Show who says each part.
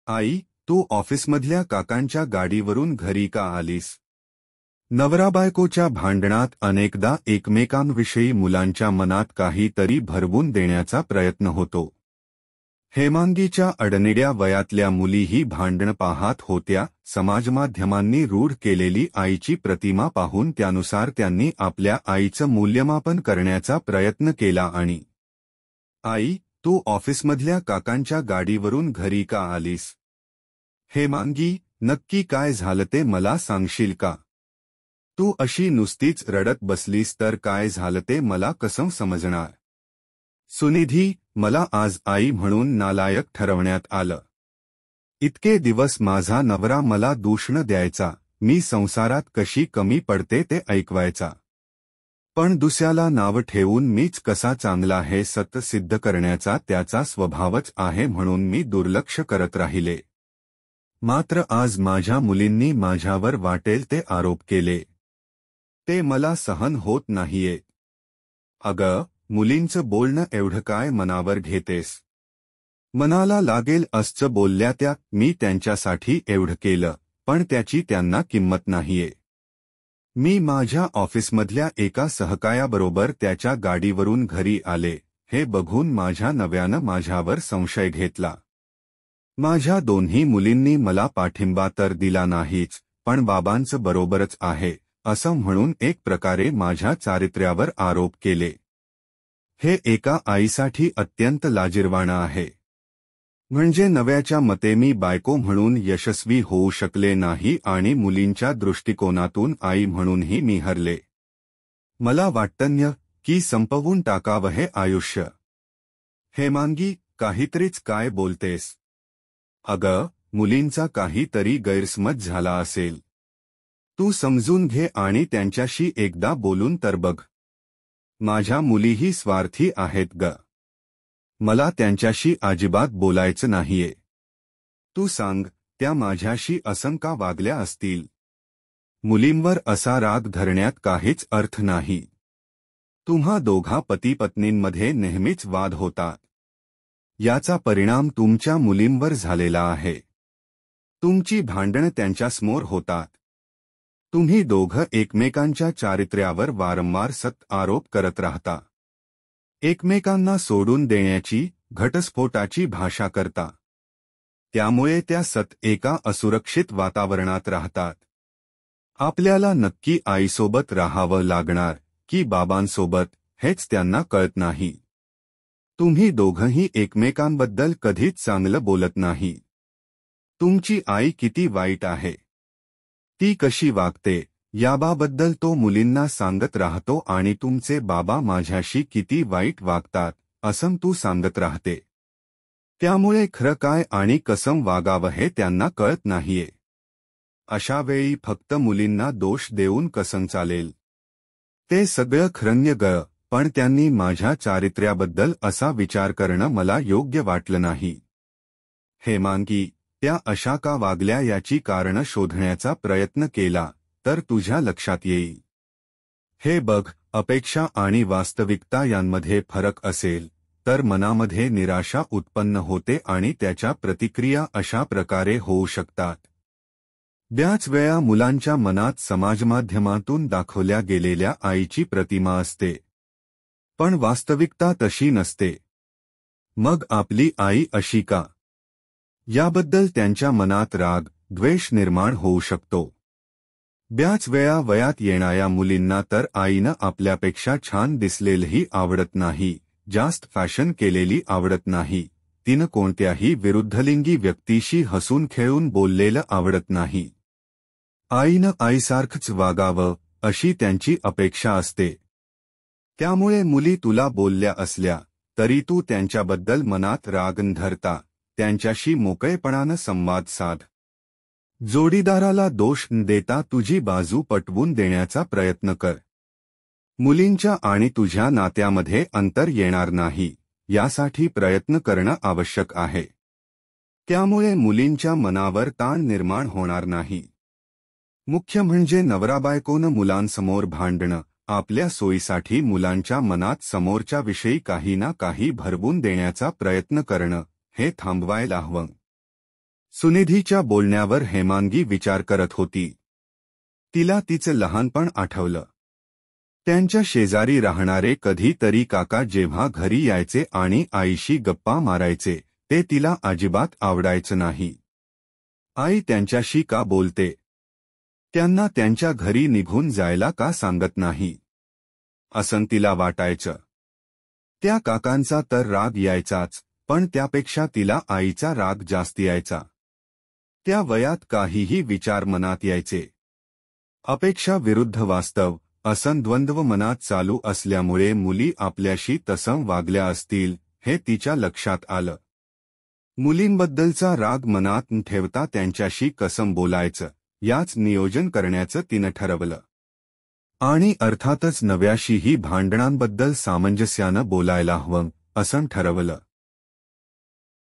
Speaker 1: आई, तू ऑफिसमधल्या काकांच्या गाडीवरून घरी का आलीस? नवरा-बायकोच्या भांडणात अनेकदा एकमेकांविषयी मुलांच्या मनात काहीतरी भरवून देण्याचा प्रयत्न होतो. हेमांगीच्या अडनिड्या वयातल्या मुलीही भांडण पाहत होत्या. समाजमाध्यमांनी रूढ केलेली आईची प्रतिमा पाहून त्यानुसार त्यांनी आपल्या आईचं मूल्यमापन करण्याचा प्रयत्न केला आणि आई, तू ऑफिसमधल्या काकांच्या गाडीवरून घरी का आलीस? हेमांगी, नक्की काय झालं ते मला सांगशील का? तू अशी नुसतीच रडत बसलीस तर काय झालं ते मला कसं समजणार? सुनिधी, मला आज आई म्हणून नालायक ठरवण्यात आलं. इतके दिवस माझा नवरा मला दूषण द्यायचा, मी संसारात कशी कमी पडते ते ऐकवायचा. पण दुसऱ्याला नाव ठेवून मीच कसा चांगला हे सत्य सिद्ध करण्याचा त्याचा स्वभावच आहे म्हणून मी दुर्लक्ष करत राहिले. मात्र आज माझ्या मुलींनी माझ्यावर वाटेल ते आरोप केले. ते मला सहन होत नाहीये. अगं, मुलींचं बोलणं एवढं काय मनावर घेतेस? मनाला लागेल असं बोलल्या त्या. मी त्यांच्यासाठी एवढं केलं, पण त्याची त्यांना किंमत नाहीये. मी माझ्या ऑफिसमधल्या एका सहकायाबरोबर त्याच्या गाडीवरून घरी आले. हे बघून माझ्या नव्यानं माझ्यावर संशय घेतला. माझ्या दोन्ही मुलींनी मला पाठिंबा तर दिला नाहीच, पण बाबांचं बरोबरच आहे असं म्हणून एक प्रकारे माझ्या चारित्र्यावर आरोप केले. हे एका आईसाठी अत्यंत लाजिरवाणं आहे. म्हणजे नव्याच्या मते मी बायको म्हणून यशस्वी होऊ शकले नाही आणि मुलींच्या दृष्टिकोनातून आई म्हणूनही मी हरले. मला वाटतं की संपवून टाकावं हे आयुष्य. हेमांगी, काहीतरीच काय बोलतेस? अगं, मुलींचा काहीतरी गैरसमज झाला असेल. तू समजून घे आणि त्यांच्याशी एकदा बोलून तर बघ. माझ्या मुलीही स्वार्थी आहेत ग. मला त्यांच्याशी अजिबात बोलायचं नाहीये. तू सांग, त्या माझ्याशी असं का वागल्या असतील? मुलींवर असा राग धरण्यात काहीच अर्थ नाही. तुम्हा दोघा पती-पत्नींमध्ये नेहमीच वाद होतात. याचा परिणाम तुमच्या मुलींवर झालेला आहे. तुमची भांडणं त्यांच्यासमोर होतात. तुम्ही दोघं एकमेकांच्या चारित्र्यावर वारंवार सतत आरोप करत राहता. एकमेकांना सोडून देण्याची, घटस्फोटाची भाषा करता. त्यामुळे त्या सतत एका असुरक्षित वातावरणात राहतात. आपल्याला नक्की आईसोबत राहावं लागणार की बाबांसोबत हेच त्यांना कळत नाही. तुम्ही दोघंही एकमेकांबद्दल कधीच चांगलं बोलत नाही. तुमची आई किती वाईट आहे, ती कशी वागते याबाबद्दल तो मुलींना सांगत राहतो आणि तुमचे बाबा माझ्याशी किती वाईट वागतात असं तू सांगत राहते. त्यामुळे खरं काय आणि कसं वागावं हे त्यांना कळत नाहीये. अशा वेळी फक्त मुलींना दोष देऊन कसं चालेल? ते सगळं खरंय ग, पण त्यांनी माझ्या चारित्र्याबद्दल असा विचार करणं मला योग्य वाटलं नाही. हेमांगी, त्या अशा का वागल्या याची कारणं शोधण्याचा प्रयत्न केला तर तुझ्या लक्षात येईल. हे बघ, अपेक्षा आणि वास्तविकता यांमध्ये फरक असेल तर मनामध्ये निराशा उत्पन्न होते आणि त्याच्या प्रतिक्रिया अशा प्रकारे होऊ शकतात. बऱ्याच वेळा मुलांच्या मनात समाजमाध्यमातून दाखवल्या गेलेल्या आईची प्रतिमा असते, पण वास्तविकता तशी नसते. मग आपली आई अशी का? याबद्दल त्यांच्या मनात राग, द्वेष निर्माण होऊ शकतो. बऱ्याच वेळा वयात येणाऱ्या मुलींना तर आईनं आपल्यापेक्षा छान दिसलेलंही आवडत नाही, जास्त फॅशन केलेली आवडत नाही, तिनं कोणत्याही विरुद्धलिंगी व्यक्तीशी हसून खेळून बोललेलं आवडत नाही. आईनं आईसारखंच वागावं अशी त्यांची अपेक्षा असते. त्यामुळे मुली तुला बोलल्या असल्या तरी तू त्यांच्याबद्दल मनात राग न धरता त्यांच्याशी मोकळेपणानं संवाद साध. जोडीदाराला दोष न देता तुझी बाजू पटवून देण्याचा प्रयत्न कर. मुलींच्या आणि तुझ्या नात्यामध्ये अंतर येणार नाही यासाठी प्रयत्न करणं आवश्यक आहे. त्यामुळे मुलींच्या मनावर ताण निर्माण होणार नाही. मुख्य म्हणजे नवरा-बायकोनं मुलांसमोर भांडणं, आपल्या सोयीसाठी मुलांच्या मनात समोरच्याविषयी काही ना काही भरवून देण्याचा प्रयत्न करणं हे थांबवायला हवं. सुनिधीच्या बोलण्यावर हेमांगी विचार करत होती. तिला तिचं लहानपण आठवलं. त्यांच्या शेजारी राहणारे कधीतरी काका जेव्हा घरी यायचे आणि आईशी गप्पा मारायचे ते तिला अजिबात आवडायचं नाही. आई त्यांच्याशी का बोलते? त्यांना त्यांच्या घरी निघून जायला का सांगत नाही? असं तिला वाटायचं. त्या काकांचा तर राग यायचाच, पण त्यापेक्षा तिला आईचा राग जास्त यायचा. त्या वयात काहीही विचार मनात यायचे. अपेक्षा विरुद्ध वास्तव असं द्वंद्व मनात चालू असल्यामुळे मुली आपल्याशी तसं वागल्या असतील हे तिच्या लक्षात आलं. मुलींबद्दलचा राग मनात न ठेवता त्यांच्याशी कसं बोलायचं याच नियोजन करण्याचं तिनं ठरवलं. आणि अर्थातच नव्याशीही भांडणांबद्दल सामंजस्यानं बोलायला हवं असं ठरवलं.